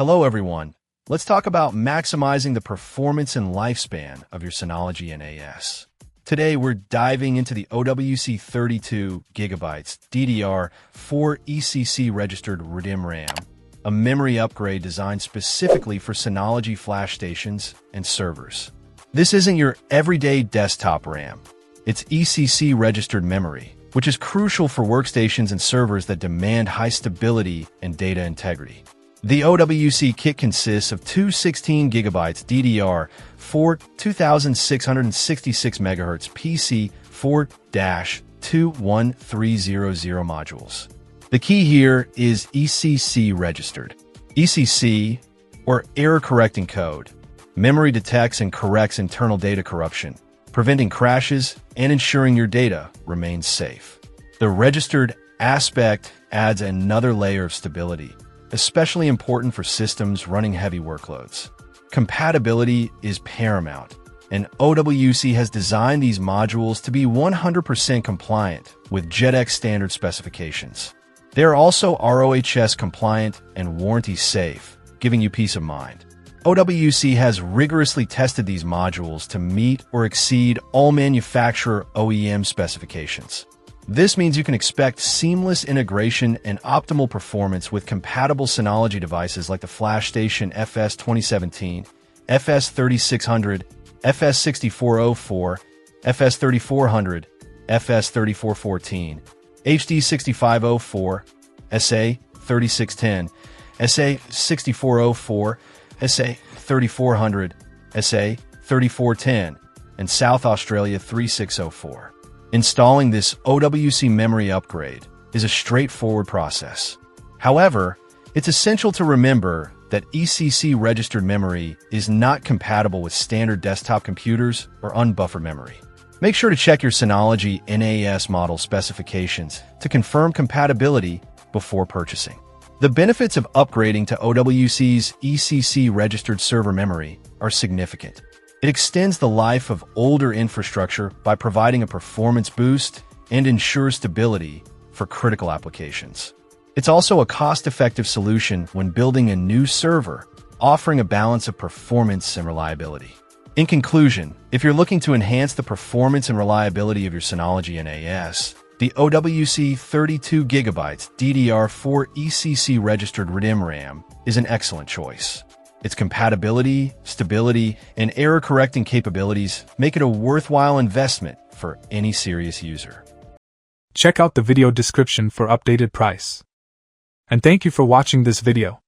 Hello everyone. Let's talk about maximizing the performance and lifespan of your Synology NAS. Today we're diving into the OWC 32GB DDR4 ECC registered RDIMM RAM, a memory upgrade designed specifically for Synology flash stations and servers. This isn't your everyday desktop RAM. It's ECC registered memory, which is crucial for workstations and servers that demand high stability and data integrity. The OWC kit consists of two 16GB DDR4 2666 MHz PC4-21300 modules. The key here is ECC registered. ECC, or error correcting code, memory detects and corrects internal data corruption, preventing crashes and ensuring your data remains safe. The registered aspect adds another layer of stability, especially important for systems running heavy workloads. Compatibility is paramount, and OWC has designed these modules to be 100% compliant with JEDEC standard specifications. They are also RoHS compliant and warranty safe, giving you peace of mind. OWC has rigorously tested these modules to meet or exceed all manufacturer OEM specifications. This means you can expect seamless integration and optimal performance with compatible Synology devices like the Flash Station FS 2017, FS 3600, FS 6404, FS 3400, FS 3414, HD 6504, SA 3610, SA 6404, SA 3400, SA 3410, and South Australia 3604. Installing this OWC memory upgrade is a straightforward process. However, it's essential to remember that ECC registered memory is not compatible with standard desktop computers or unbuffered memory. Make sure to check your Synology NAS model specifications to confirm compatibility before purchasing. The benefits of upgrading to OWC's ECC registered server memory are significant. It extends the life of older infrastructure by providing a performance boost and ensures stability for critical applications. It's also a cost-effective solution when building a new server, offering a balance of performance and reliability. In conclusion, if you're looking to enhance the performance and reliability of your Synology NAS, the OWC 32GB DDR4 ECC registered RDIMM RAM is an excellent choice. Its compatibility, stability, and error-correcting capabilities make it a worthwhile investment for any serious user. Check out the video description for updated price. And thank you for watching this video.